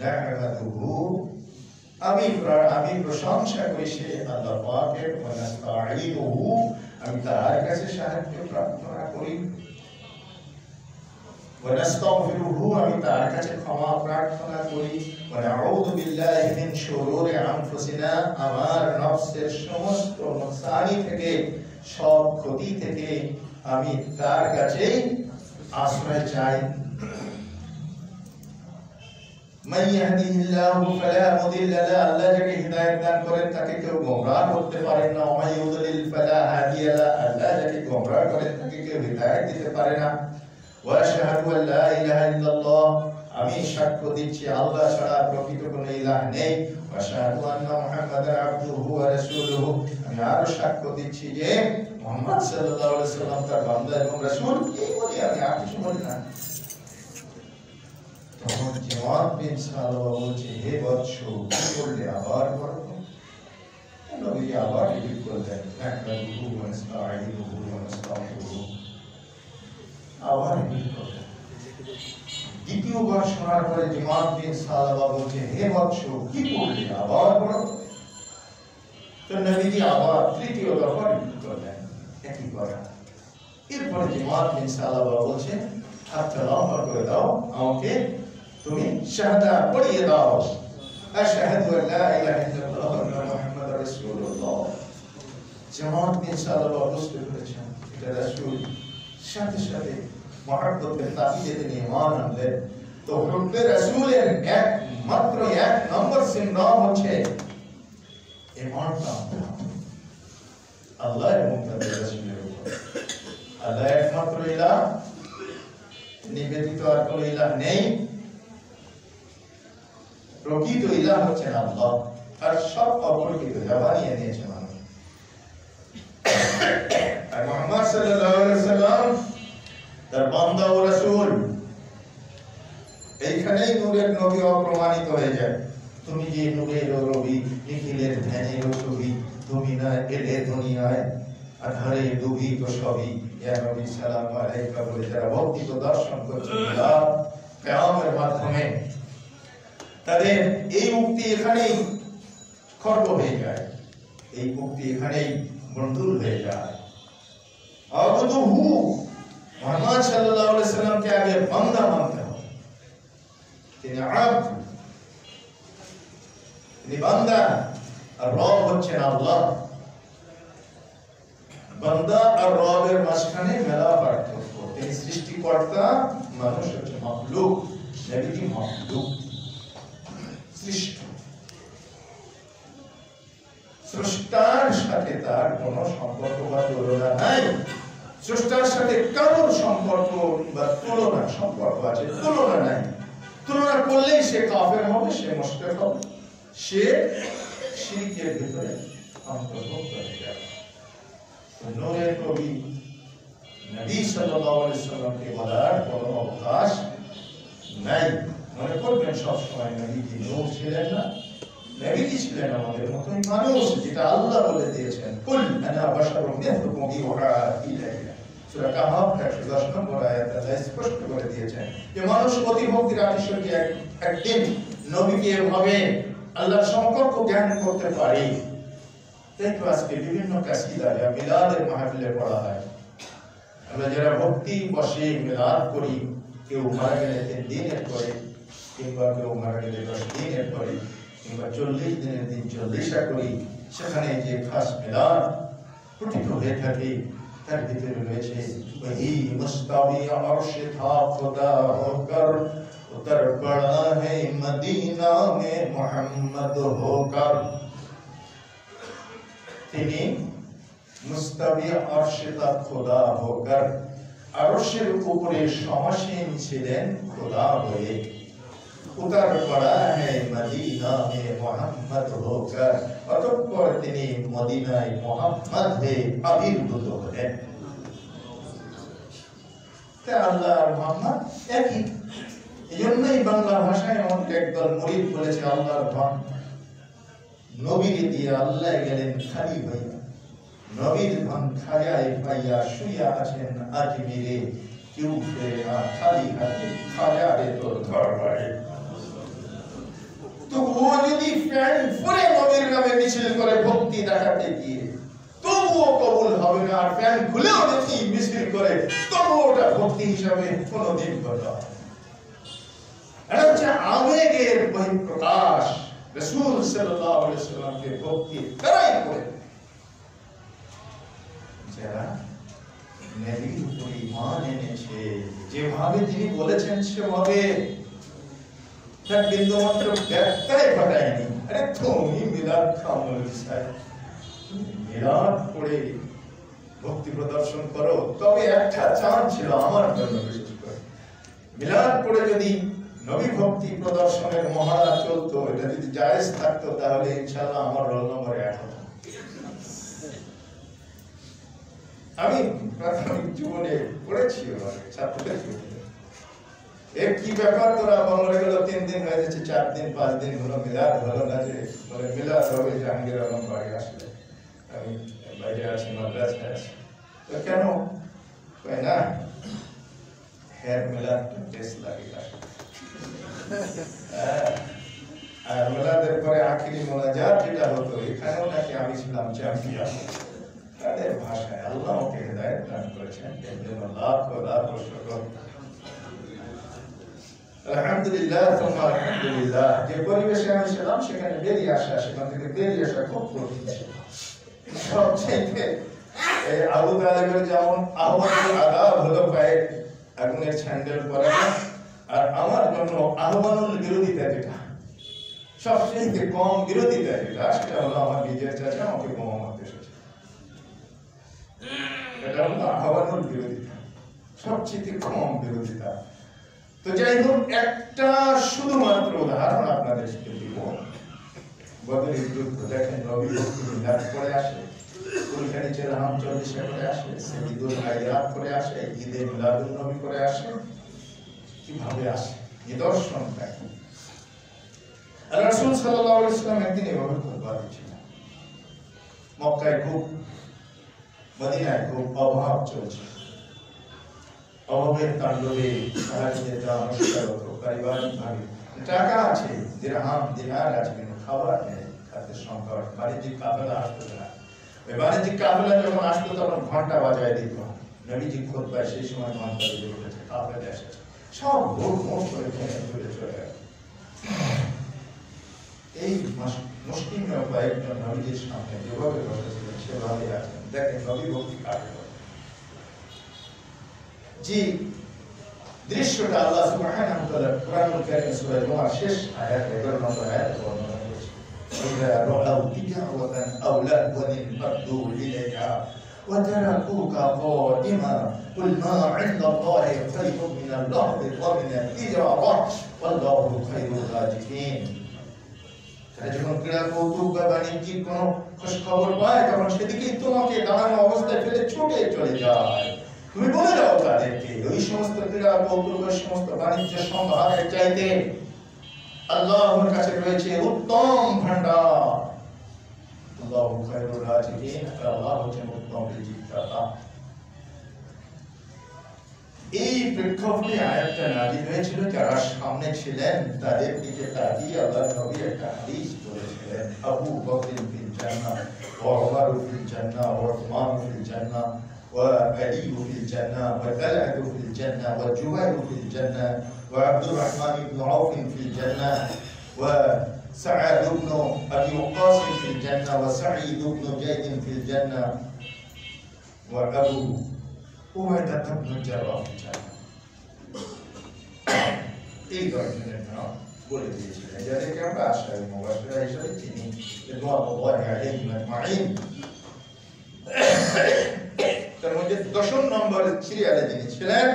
নাহমাদুহু, আমি প্রশংসা করি সে আল্লাহ পাকের, ওয়া নাস্তাঈনুহু, আমি তার কাছে সাহায্য প্রার্থনা করি, ওয়া নাস্তাগফিরুহু, আমি তার কাছে ক্ষমা প্রার্থনা করি, ওয়া নাউযু বিল্লাহি মিন শুরুরি আনফুসিনা, আমার নফসের সমস্ত নোকসানি থেকে, সব ক্ষতি থেকে আমি তার কাছে আশ্রয় চাই। মান ইয়াহদিহিল্লাহু ফালা মুদিল্লা লাহু, আল্লাহ যাকে হিদায়াত দান করেন তাকে কেউ গোমরাহ করতে পারেন না। ওয়া মান ইউদ্লিল ফালা হাদিয়া লাহু, আল্লাহ যাকে গোমরাহ করেন তাকে কেউ হিদায়াত দিতে পারে না। ওয়া আশহাদু আল লা ইলাহা ইল্লাল্লাহ, আমি সাক্ষ্য দিচ্ছি আল্লাহ ছাড়া প্রকৃত কোনো ইলাহ নেই। ওয়া আশহাদু আন্না মুহাম্মাদান আবদুহু ওয়া রাসূলুহু, আমি আরো সাক্ষ্য দিচ্ছি যে মুহাম্মদ সাল্লাল্লাহু আলাইহি ওয়াসাল্লাম তার বান্দা এবং রাসূল। এই বলি, আমি আর কিছু বলি না। তখন জিমাত বিন সালাবা বলছে, হে বৎস, কি করলে আবার করো? নবীজি আবার রিপিট করলেন, নাহমাদুহু ওয়া নাস্তাঈনুহু ওয়া নাস্তাগফিরুহু, আবার রিপিট করলেন। দ্বিতীয়বার শোনার পরে জিমাত বিন সালাবা বলছে, হে বৎস, কি করলে আবার করো? তো নবীজি আবার তৃতীয় দফা রিপিট করলেন একই কথা। এরপরে জিমাত বিন সালাবা বলছে, হাতটা লম্বা করে দাও, আমাকে তুমি শাহাদা পড়িয়ে দাও, আশহাদু আল লা ইলাহা ইল্লাল্লাহ ওয়া আন্না মুহাম্মাদার রাসূলুল্লাহ। জিমাত বিন সালাবা বুঝতে পেরেছেন এটা রাসূল, সাথে সাথে মুহাব্বতের তাকিদে তিনি ঈমান আনলেন। তো হুব্বে রাসূলের এক মাত্র 1 নম্বর সিমরান হচ্ছে ঈমানটা আল্লাহ এবং তার রাসূলের উপর। আল্লাহ একমাত্র ইলাহ, নিবেদিত আর কোনো ইলাহ নেই। প্রকৃত ইলাহ হচ্ছেন আল্লাহ, আর সব অপ্রকৃত যা বানিয়ে নিয়েছে মানুষ। আর মুহাম্মদ সাল্লাল্লাহু আলাইহি ওয়াসাল্লাম তার বান্দা ও রাসূল। এইখানেই নূরের নবী অপ্রমাণিত হয়ে যায়। তুমি যে নূরের রবি, নিখিলের ধ্যানের ছবি, তুমি না এলে দুনিয়ায় আধারে ডুবি তো সবই। ইয়া নবী সালাম আলাইকা বলে যারা ভক্তি প্রদর্শন করছে কিয়ামের মাধ্যমে, তাদের এই মুক্তি এখানেই খর্ব হয়ে যায়, এই মুক্তি এখানেই মঞ্জুর হয়ে যায়। আবুদুহু, মুহাম্মদ সাল্লাল্লাহু আলাইহি সাল্লামকে আগে বান্দা মানতে হবে। তিনি আব্দ, তিনি বান্দা, আর রব হচ্ছেন আল্লাহ। বান্দা আর রবের মাঝখানে মেলা পার্থক্য। তিনি সৃষ্টিকর্তা, মানুষ হচ্ছে মাখলুক। নবীজি মাখলুক, সৃষ্ট। স্রষ্টার সাথে তার কোনো সম্পর্ক বা তুলনা নাই। স্রষ্টার সাথে কারোর সম্পর্ক বা তুলনা, সম্পর্ক আছে, তুলনা নাই। তুলনা করলেই সে কাফের হবে, সে মুশরিক হবে, সে শিরকের ভিতরে অন্তর্ভুক্ত হয়ে যাবে। নূরের নবী নবী সাল্লাল্লাহু আলাইহি সাল্লামকে বলার কোনো অবকাশ নাই। মনে করবেন সবসময় নবীজি নূর ছিলেন না, নবীজি ছিলেন আমাদের মতোই মানুষ, যেটা আল্লাহ বলে দিয়েছেন। কুল আনা বাশারুম মিথলুকুম ইউহা ইলাইয়া। সূরা কাহফ 110 নম্বর আয়াতে আল্লাহ স্পষ্ট করে দিয়েছেন যে মানুষ অতিভক্তির আতিশয্যে একদিন নবীকে এভাবে আল্লাহর সম্পর্ক জ্ঞান করতে পারে। তাই তো আজকে বিভিন্ন কাসিদা যা মিলাদের মাহফিলে পড়া হয়, আমরা যারা ভক্তি বসে মিলাদ করি, কেউ মারা গেলে 3 দিনের করে, কিংবা কেউ মারা গেলে 10 দিনের করে, কিংবা 40 দিনের দিন 40টা করি, সেখানে যে খাস মিলাদ পঠিত হয়ে থাকে, তার ভিতরে রয়েছে वही मुस्तावी अर्श था खुदा होकर उतर पड़ा है मदीना में मोहम्मद होकर। তিনি মুস্তাবি আরশে তা খোদা হোকর, আরশের উপরে সমাসীন ছিলেন খোদা হয়ে। উতার পড়া হ্যায় মদিনা মে মোহাম্মদ হোকর, অতঃপর তিনি মদিনায় মোহাম্মদ হয়ে আবির্ভূত হলেন। তাই আল্লাহ আর মোহাম্মদ একই। এই জন্যই বাংলা ভাষায় আমাকে একদল মুরিদ বলেছে আল্লাহর ধন। নবীকে দিয়ে আল্লাহ গেলেন খালি হইয়া, নবীর ধন খাজায় পাইয়া শুইয়া আছেন আজমিরে, কেউ ফেরে না খালি হাতে, খাজারে তোর দরবারে। তো ও যদি প্যান্ট পরে নবীর নামে মিছিল করে ভক্তি দেখাতে গিয়ে, তবুও কবুল হবে না। আর প্যান্ট খুলেও যদি মিছিল করে, তবুও ওটা ভক্তি হিসাবে কোনোদিন ঘটা। এটা হচ্ছে আবেগের বহিঃপ্রকাশ। রাসূল সাল্লাল্লাহু আলাইহি ওয়াসাল্লামকে ভক্তি তারাই করে যারা নবীর উপর ঈমান এনেছে, যেভাবে তিনি বলেছেন সেভাবে তার বিন্দুমাত্র ব্যত্যয় ঘটায়নি। আরে তুমি মিলাদ কামল চাই, মিলাদ পড়ে ভক্তি প্রদর্শন করো। তবে একটা চান ছিল আমার জন্য, বিশেষ করে মিলাদ পড়ে যদি নবী ভক্তি প্রদর্শনের মহড়া চলতো, এটা যদি জায়েজ থাকতো, তাহলে ইনশাআল্লাহ আমার রোল নম্বর 1 হতো। আমি প্রাথমিক জীবনে পড়েছি, ছাত্রদের জীবনে কি ব্যাপার, তোরা বলে গেল 3 দিন হয়ে যাচ্ছে, 4 দিন 5 দিন হলো, মিলাদ হলো না। যে বলে মিলাদ হবে জাহাঙ্গীর আলম বাড়ি আসলে, আমি বাইরে আছি, মাদ্রাসায় আছি। তো কেন কয় না, হের মিলাদ টেস্ট লাগে। আর মিলাদের পরে আখিরি মোনাজাত যেটা হতো, এখানেও নাকি আমি ছিলাম চ্যাম্পিয়ন। তাদের ভাষায় আল্লাহ ওকে হেদায়েত দান করেছেন, এর জন্য লাখ লাখ শুকর। আলহামদুলিল্লাহ, সুম্মা আলহামদুলিল্লাহ। যে পরিবেশে আমি ছিলাম সেখানে বেরিয়ে আসা, সেখান থেকে বেরিয়ে আসা খুব কঠিন ছিল। সবচেয়ে আবু তালেবের যেমন আহ্বানের আদাব হলো পায়ে আগুনের স্যান্ডেল পরা, আর আমার জন্য আহ্বানুল বিরোধিতা যেটা, সবচেয়ে কম বিরোধিতা যেটা, সেটা হলো আমার নিজের চাচা আমাকে বোমা মারতে এসেছে, এটা হলো আহ্বানুর বিরোধিতা, সবচেয়ে কম বিরোধিতা। তো যাই হোক, একটা শুধুমাত্র উদাহরণ আপনাদেরকে দিব। বদরের যুদ্ধ দেখেন, নবী মিলাদ করে আসে, কুলখানি চেরাহাম 40 করে আসে, ঈদুল আইয়াদ করে আসে, ঈদে মিলাদুন নবী করে আসে। কিভাবে আসে নিদর্শন দেখেন। আর রাসূল সাল্লাল্লাহু আলাইহি ওয়াসাল্লাম একদিন এভাবে খুতবা দিচ্ছিলেন। মক্কায় খুব, মদিনায় খুব অভাব চলছে, অভাবের তাণ্ডবে সাহায্যের দাম অস্বাগত, পারিবারিকভাবে টাকা আছে, দিরহাম দিনার আছে, কিন্তু খাবার নেই, খাদ্যের সংকট, বাণিজ্যিক কাফেলা আসতো না। ওই বাণিজ্যিক কাফেলা যখন আসতো তখন ঘন্টা বাজায় দিত। নবীজি খুতবায় সেই সময় ঘন্টা বেজে উঠেছে, কাফেলা এসেছে, সব ভোর মোট করে ঘুরে চলে গেল। এই মুসলিম কয়েকজন নবীজির সামনে যেভাবে বসেছিলেন সেভাবে আছেন। দেখেন নবী ভক্তি কাকে বলে। জি দৃশ্যটা আল্লাহ সুবহানাহু ওয়া তাআলা কুরআনুল কারীম সূরা জুমার শেষ আয়াত 11 নম্বর আয়াতে বর্ণনা করেছেন। ইযা রাআউ তিজারাতান আও লাহওয়ান ফাদু ইলাইহা ওয়া তারাকুকা কাইমা কুল মা ইনদাল্লাহি খায়রুম মিনাল লাহwi ওয়া মিনাত তিজারাত ওয়াল্লাহু খায়রুর রাজিকিন। তারা যখন ক্রীড়া কৌতুক বা বাণিজ্যিক কোনো খোঁজ খবর পায় তখন সেদিকেই তোমাকে দাঁড়ানো অবস্থায় ফেলে ছুটে চলে যায়। তুমি বলে দাও তাদেরকে, ওই সমস্ত ক্রীড়া কৌতুক, ওই সমস্ত বাণিজ্য সম্ভারের চাইতে আল্লাহর কাছে রয়েছে উত্তম ভান্ডার। আল্লাহু খায়রুর রাজিকিন, আল্লাহ হচ্ছেন উত্তম রিজিকদাতা। এই প্রেক্ষাপটে আয়াতটা নাযিল হয়েছিল। যারা সামনে ছিলেন তাদের দিকে তাকিয়ে আল্লাহর নবী একটা হাদিস বলেছিলেন, আবু বকর ফিল জান্নাহ ওয়া উমর ফিল জান্নাহ ওয়া উসমান ফিল জান্নাহ ওয়া আলী ফিল জান্নাহ ওয়া তালহা ফিল জান্নাহ ওয়া জুবাইর ফিল জান্নাহ ওয়া আব্দুর রাহমান ইবনে আউফ ফিল জান্নাহ ওয়া সা'দ ইবনে আবি ওয়াক্কাস ফিল জান্নাহ ওয়া সাঈদ ইবনে যায়েদ ফিল জান্নাহ ওয়া আবু উবাইদা ইবনে জাররাহ ফিল জান্নাহ। এই দর্শনের নাম বলে দিয়েছিলেন, যাদেরকে আমরা আশায় মুবাশশিরা হিসেবে চিনি। রিদওয়ানুল্লাহি আলাইহিম আজমাইন। তার মধ্যে 10 নম্বর সিরিয়ালে যিনি ছিলেন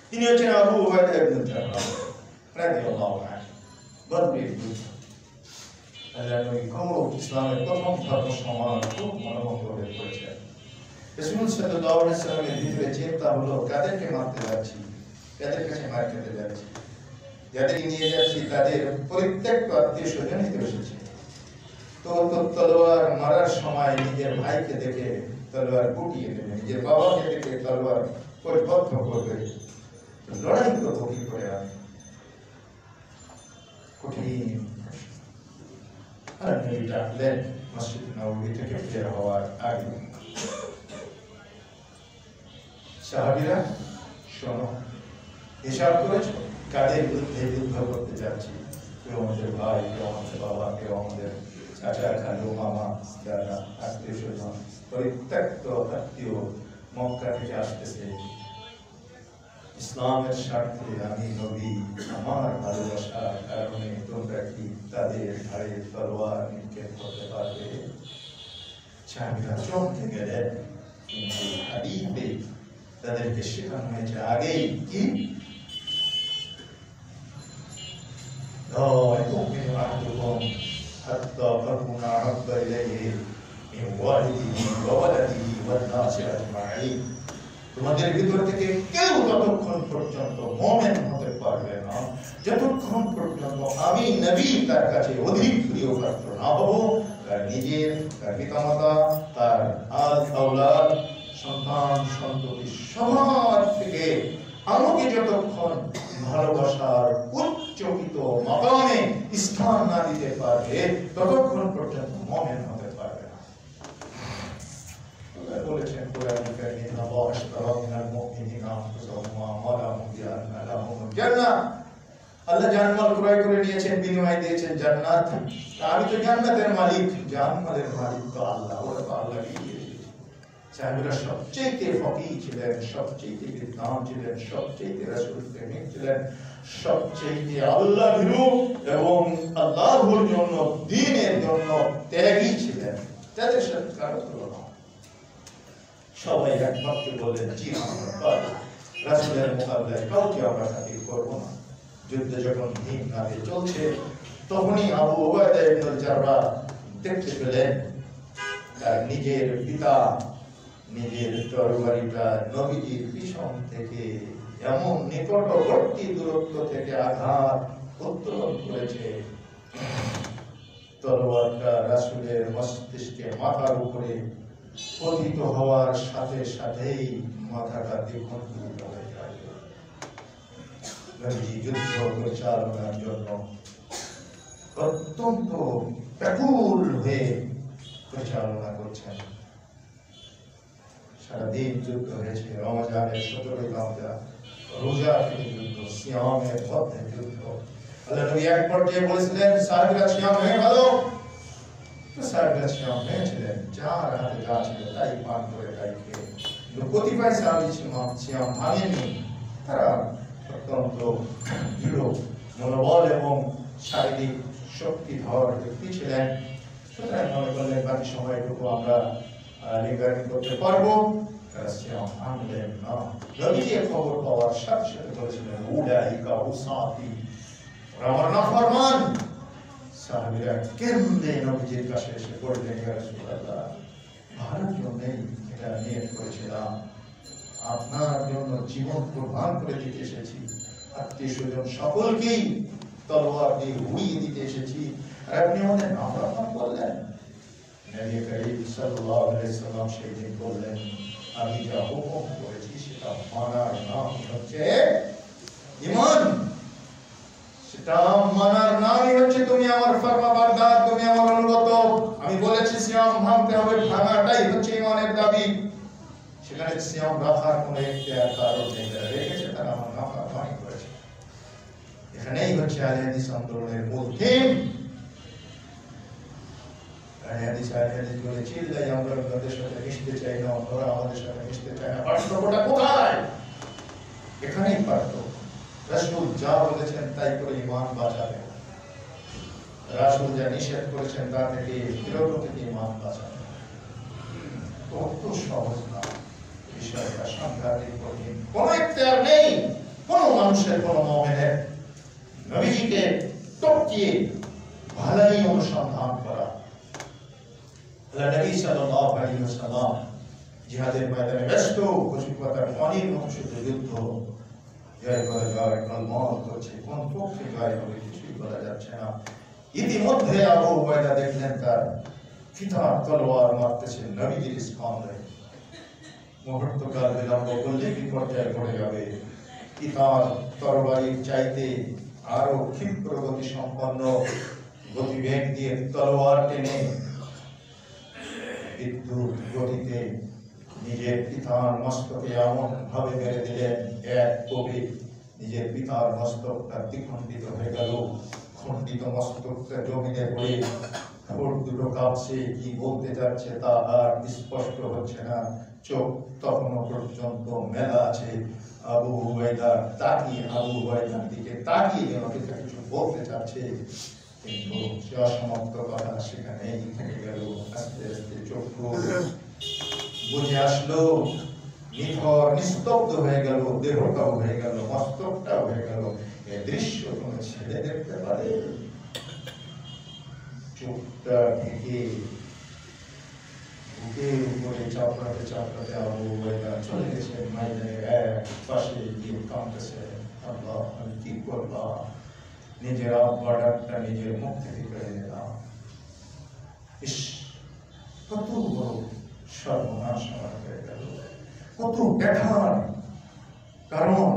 তিনি হচ্ছেন আবু উবাইদা ইবনে জাররাহ রাদিয়াল্লাহু আনহু। বদরের যুদ্ধ আল্লাহর নবী খুব ইসলামের প্রথম ধর্ম সমাজ খুব মনোভঙ্গ হয়ে পড়েছেন। রাসূল সাল্লাল্লাহু আলাইহি ওয়াসাল্লামের ভিতরে চিন্তা হলো, কাদেরকে মারতে যাচ্ছি, কাদের কাছে মার খেতে যাচ্ছি, যাদেরকে নিয়ে যাচ্ছি তাদের প্রত্যেকটা আত্মীয় স্বজন হিতে এসেছে। তো তলোয়ার মারার সময় নিজের ভাইকে দেখে তলোয়ার গুটিয়ে দেবে, নিজের বাবাকে দেখে তলোয়ার পরিবদ্ধ করবে, লড়াই করবো কি করে আমি, কঠিন। আর নবী ডাকলেন মসজিদ নববী থেকে বের হওয়ার আগে, সাহাবীরা শোনো, হিসাব করেছো কাদের বিরুদ্ধে যুদ্ধ করতে যাচ্ছি? কেউ আমাদের ভাই, কেউ আমাদের বাবা, কেউ আমাদের চাচা, খালু, মামা, দাদা, আত্মীয় স্বজন, পরিত্যক্ত আত্মীয় মক্কা থেকে আসতেছে। ইসলামের স্বার্থে আমি নবী, আমার ভালোবাসার কারণে তোমরা কি তাদের ঘাড়ে তলোয়ার নিক্ষেপ করতে পারবে? সাহাবীরা চমকে গেলেন, কিন্তু হাদিসে তাদেরকে শেখানো হয়েছে আগেই কি يؤمن أحدكم حتى أكون أحب إليه من والده وولده والناس أجمعين। তোমাদের ভিতর থেকে কেউ ততক্ষণ পর্যন্ত মুমিন হতে পারবে না যতক্ষণ পর্যন্ত আমি নবী তার কাছে অধিক প্রিয় পাত্র না হব, তার নিজের, তার পিতামাতা, তার আওলাদ, সন্তান সন্ততি সবার থেকে আমাকে যতক্ষণ ভালোবাসার উচ্চকিত মাকামে স্থান না দিতে পারবে ততক্ষণ পর্যন্ত মুমিন হতে পারবে না। আল্লাহ বলেছেন কোরআনে কারীমে, আল্লাহ আশতারা মিনাল মুমিনিনা আনফুসাহুম ওয়া আমওয়ালাহুম বিআন্না লাহুমুল জান্নাহ। আল্লাহ জান্নাত ক্রয় করে নিয়েছেন, বিনিময়ে দিয়েছেন জান্নাত। আমি তো জান্নাতের মালিক, জান্নাতের মালিক তো আল্লাহ, ওরা তো আল্লাহকে দিয়েছে। সাহাবীরা সবচেয়ে ফকিহ ছিলেন, সবচেয়ে বিদ্বান ছিলেন, সবচেয়ে রাসূল প্রেমিক ছিলেন, সবচেয়ে আল্লাহ ভীরু এবং আল্লাহর জন্য দ্বীনের জন্য ত্যাগী ছিলেন। তাদের সাথে কারো তুলনা। সবাই এক বাক্যে বললেন, জি আমরা রাসূলের মোকাবিলায় কাউকে আমরা খাতির করবো না। যুদ্ধ যখন দিন রাতে চলছে, তখনই আবু উবাইদা ইবনুল জাররাহ দেখতে পেলেন তার নিজের পিতা নিজের তরবারিটা নবীজির পিছন থেকে এমন নিকটবর্তী দূরত্ব থেকে আঘাত উত্তোলন করেছে, তরবারটা রাসূলের মস্তিষ্কে মাথার উপরে পতিত হওয়ার সাথে সাথেই মাথাটা দ্বিখণ্ডিত হয়ে যায়। নবীজি যুদ্ধ পরিচালনার জন্য অত্যন্ত ব্যাকুল হয়ে পরিচালনা করছেন। সারাদিন যুদ্ধ হয়েছে, রমজানের 17 রমজান, রোজা থেকে যুদ্ধ, সিয়ামের মধ্যে যুদ্ধ। আল্লাহ নবী এক পর্যায়ে বলেছিলেন, সাহাবীরা সিয়াম হয়ে গেল। সাহাবীরা সিয়াম হয়েছিলেন, যার হাতে যা ছিল তাই পান করে তাই খেয়ে। কিন্তু কতিপয় সাহাবী সিয়াম ভাঙেননি, তারা অত্যন্ত দৃঢ় মনোবল এবং শারীরিক শক্তিধর ব্যক্তি ছিলেন। সুতরাং মনে করলেন বাকি সময়টুকু আমরা লিঙ্গায়ন করতে পারবো, তারা সিয়াম ভাঙলেন না। নবীজি খবর পাওয়ার সাথে সাথে বলেছিলেন, উলাইকা উসাতি, ওরা আমার নাফরমান। সাহাবীরা কেন্দ্রে নবীজির কাছে এসে পড়লেন, ইয়া রাসূলুল্লাহ, ভালোর জন্যই এটা নিয়ত করেছিলাম, আপনার জন্য জীবন কোরবান করে দিতে এসেছি, আত্মীয় স্বজন সকলকেই তলোয়ার দিয়ে উড়িয়ে দিতে এসেছি, আর আপনি আমাদের নাফরমান বললেন। নবী করিম সাল্লাল্লাহু আলাইহি সাল্লাম সেই দিন বললেন, আমি যা হুকুম করেছি সেটা মানার নাম হচ্ছে ঈমান। সেটা মানার নামই হচ্ছে তুমি আমার ফরমাবরদার, তুমি আমার অনুগত। আমি বলেছি সিয়াম ভাঙতে হবে, ভাঙাটাই হচ্ছে ঈমানের দাবি। সেখানে সিয়াম রাখার কোনো ইখতিয়ার কারণ নেই, যারা রেখেছে তারা আমার নাফরমানি করেছে। এখানেই হচ্ছে আহলে হাদিস আন্দোলনের মূল থিম। আহলে হাদিস বলে চিল্লাই আমরা ওদের সাথে মিশতে চাই না, ওরা আমাদের সাথে মিশতে চায় না। পার্থক্যটা কোথায়? এখানেই পার্থক্য। রাসূল যা বলেছেন তাই করে ঈমান বাঁচাবে, রাসূল যা নিষেধ করেছেন তা থেকে বিরত থেকে ঈমান বাঁচাবে। অত সহজ না, বিষয়টা সাংঘাতিক কঠিন। কোনো ইখতিয়ার নেই কোনো মানুষের, কোনো মুমিনের নবীজিকে টপকিয়ে ভালাই অনুসন্ধান করা। নবী সাল্লাল্লাহু আলাইহি ওয়াসাল্লাম জিহাদের ময়দানে ব্যস্ত, কচুপাতার পানির মতো শুধু যুদ্ধ, জয় করে জয় কলমল করছে, কোন পক্ষে জয় হবে কিছুই বলা যাচ্ছে না। ইতিমধ্যে আবু উবাইদা দেখলেন তার পিতা তলোয়ার মারতেছে নবীজির স্কন্ধে। মুহূর্তকাল বিলম্ব করলে বিপর্যয় ঘটে যাবে। পিতার তরবারির চাইতে আরো ক্ষিপ্র গতি সম্পন্ন গতিবেগ দিয়ে তলোয়ার টেনে বিদ্যুৎ গতিতে নিজের পিতার মস্তকে এমন ভাবে মেরে দিলেন, এক কোপে নিজের পিতার মস্তকটা দ্বিখণ্ডিত হয়ে গেল। খণ্ডিত মস্তকটা জমিনে পড়ে ঠোঁট দুটো কাঁপছে, কি বলতে যাচ্ছে তা আর স্পষ্ট হচ্ছে না। চোখ তখনও পর্যন্ত মেলা আছে। আবু উবাইদার দিকে তাকিয়ে যেন কিছু বলতে চাচ্ছে, কিন্তু সে অসমাপ্ত কথা সেখানেই থেকে গেল। আস্তে আস্তে চোখ বুঝে আসলো, নিথর নিস্তব্ধ হয়ে গেল, দেহটাও হয়ে গেল, মস্তকটাও হয়ে গেল। এ দৃশ্য কোন ছেলে দেখতে পারে? চোখটা ঢেকে বুকের উপরে চাপড়াতে চাপড়াতে আবু উবাইদা চলে গেছেন ময়দানের এক পাশে গিয়ে কাঁদতেছে, আল্লাহ আমি কি করলাম, নিজের আব্বা ডাকটা নিজের মুখ থেকে কেড়ে নিলাম। ইস, কত বড় সর্বনাশ আমার হয়ে গেল, কত ব্যথার কারণ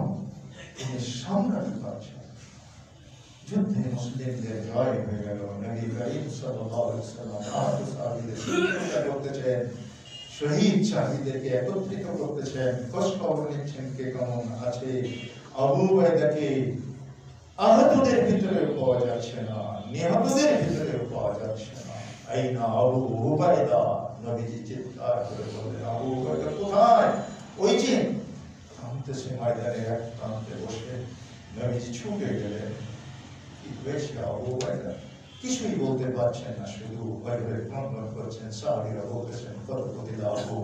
তিনি সামলাতে পারছেন। যুদ্ধে মুসলিমদের জয় হয়ে গেল। নবী করিম সাল্লাল্লাহু আলাইহি ওয়াসাল্লাম আহত সাহাবীদের সহযোগিতা করতেছেন, শহীদ সাহাবীদেরকে একত্রিত করতেছেন, খোঁজ খবর নিচ্ছেন কে কেমন আছে। আবু উবাইদাকে আহতদের ভিতরে পাওয়া যাচ্ছে না, নিহতদের ভিতরে পাওয়া যাচ্ছে না। আইনা আবু উবাইদা, নবীজি চিৎকার করে বললেন, আবু উবাইদা কোথায়? ওই যে কাঁদতেছে ময়দানে এক প্রান্তে বসে। নবীজি ছুটে গেলেন। কি হয়েছে আবু উবাইদা? কিছুই বলতে পারছেন না, শুধু ভয় ভয় ক্রন্দন করছেন। সাহাবীরা বলতেছেন, কত প্রতিদা আবু,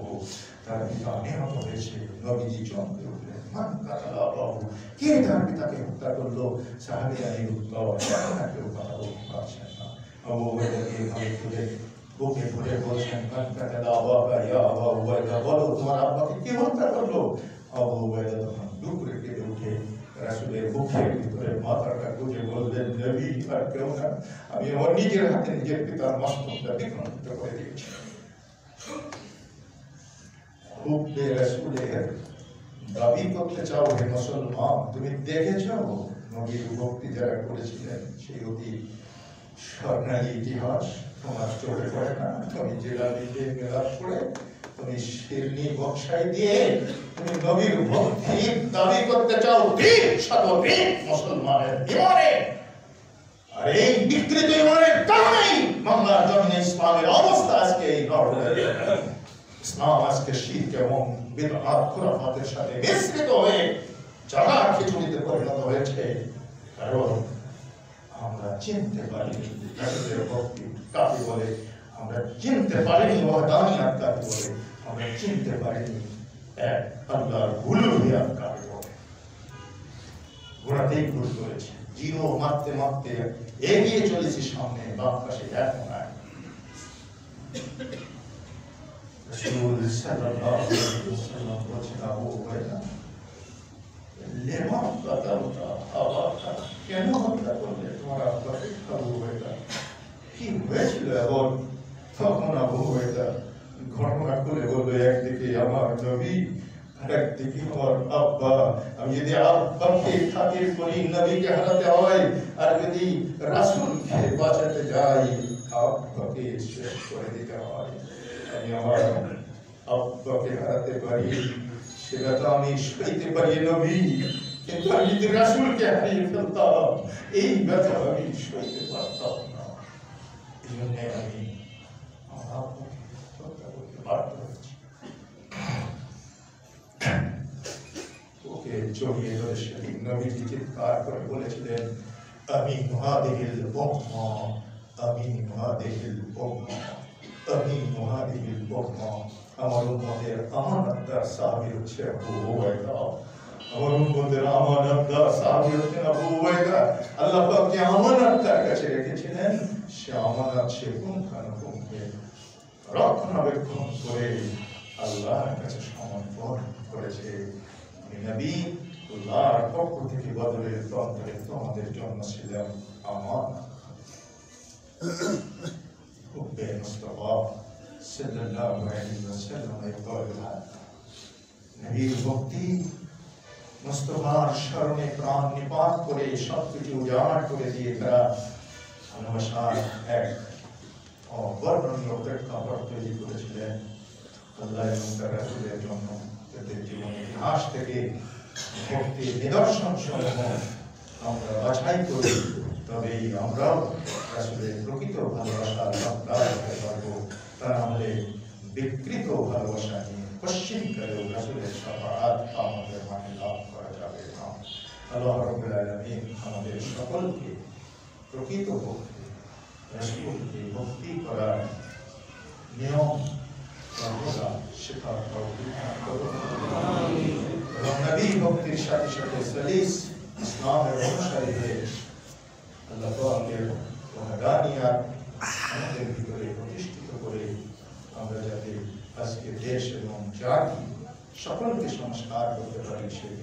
তার পিতা নিহত হয়েছে। নবীজি চমকে উঠলেন, মান কাতালা আবু, কে তার পিতাকে হত্যা করলো? সাহাবীরা এই উত্তর কেউ কথা বলতে পারছেন না। আবু উবাইদাকে এভাবে তুলে বুকে ধরে বলছেন, মান কাতালা আবাকা ইয়া আবু উবাইদা, বলো তোমার আব্বাকে কে হত্যা করলো? আবু উবাইদা তখন ডুকরে কেঁদে উঠে রাসূলের বুকের ভিতরে মাথাটা গুঁজে বললেন, নবী আর কেউ না, আমি আমার নিজের হাতে নিজের পিতার মস্তকটা বিকৃত করে দিয়েছি। হুব্বে রাসূলের দাবি করতে চাও হে মুসলমান, তুমি দেখেছো নবীর ভক্তি যারা করেছিলেন সেই অতি স্বর্ণালী ইতিহাস তোমার চোখে পড়ে না? তুমি জেলালি দিয়ে মেলাপ করে, তুমি শিরনি বক্সাই দিয়ে তুমি নবীর ভক্তির দাবি করতে চাও 300 মুসলমানের জীবনে। আর এই বিকৃত ইমানের কারণেই বাংলার জমিনে ইসলামের অবস্থা আজকে এই নরকে। ইসলাম আজকে শিরক এবং বিদআত খুরাফাতের সাথে মিশ্রিত হয়ে জ্বালা খিচুড়িতে পরিণত হয়েছে। কারণ আমরা চিনতে পারিনি রাসূলের ভক্তি কাকে বলে, আমরা চিনতে পারিনি ওয়াহদানিয়াত কাকে বলে, আমরা চিনতে পারিনি এক আল্লাহর উলুহিয়াত কাকে বলে। গোড়াতেই ভুল করেছে, জিরো মারতে মারতে এগিয়ে চলেছি সামনে, বাম পাশে এখন নাই। রাসূল সাল্লাল্লাহু আলাইহি ওয়াসাল্লাম বলেছেন, আবু উবাইদা লিমা কাতালতা আবাকা, কেন হত্যা করলে তোমার আব্বাকে? আবু উবাইদা কি হয়েছিল? এবং তখন আবু উবাইদা ঘটনা খুলে বললো, একদিকে আমার নবী আর একদিকে আমার আব্বা। আমি যদি আব্বাকে খাতির করি নবীকে হারাতে হয়, আর যদি রাসূলকে বাঁচাতে যাই আব্বাকে শেষ করে দিতে হয়। আমি আমার আব্বাকে হারাতে পারি, সেটা তো আমি সইতে পারি নবী, কিন্তু আমি যদি রাসূলকে হারিয়ে ফেলতাম এই ব্যথা আমি সইতে পারতাম না। এই জন্য আমি আমার আব্বাকে হত্যা করতে বাধ্য হয়েছি। ওকে জড়িয়ে ধরে সেদিন নবীজি চিৎকার করে বলেছিলেন, আমি মুহাদিহিল উম্মাহ, আমি মুহাদিহিল উম্মাহ, আমি মুহাদিহিল উম্মাহ। আমার উম্মতের আমানতদার সাহাবী হচ্ছে আবু উবাইদা। আমার উম্মতের আমানতদার সাহাবী হচ্ছেন আবু উবাইদা। আল্লাহ পাক যে আমানত তার কাছে রেখেছিলেন, সে আমানত সে পুঙ্খানুপুঙ্খে রক্ষণাবেক্ষণ করে আল্লাহর কাছে সমর্পণ করেছে। নবী আল্লাহর পক্ষ থেকে বদরের প্রান্তরে তোমাদের জন্য ছিলেন আমানত। হুব্বে মুস্তাফা সাল্লাল্লাহু আলাইহি ওয়াসাল্লামের বরকত, নবীর ভক্তি, মুস্তাফার শরণে প্রাণ নিপাত করে সবকিছু উজাড় করে দিয়ে তারা ভালোবাসার এক অবর্ণনীয় প্রেক্ষাপট তৈরি করেছিলেন আল্লাহ এবং তার রাসূলের জন্য। তাদের জীবন ইতিহাস থেকে ভক্তির নিদর্শন সমূহ আমরা বাছাই করি, তবেই আমরাও রাসূলের প্রকৃত ভালোবাসার হকদার হতে পারবো। তা না হলে বিকৃত ভালোবাসা নিয়ে পশ্চিমকালেও রাসূলের শাফাআত আমাদের মাঝে লাভ করা যাবে না। আল্লাহ রাব্বুল আলামিন আমাদের সকলকে প্রকৃত ভক্তি, রাসূলকে ভক্তি করার নিয়ম সর্বদা শেখার তৌফিক দান করুন। এবং নবী ভক্তির সাথে সাথে সলিস ইসলামের অনুসারী হয়ে আল্লাহ পাকের ওয়াহদানিয়াত আমাদের ভিতরে প্রতিষ্ঠিত করে আমরা যাতে আজকে দেশ এবং জাতি সকলকে সংস্কার করতে পারি সেই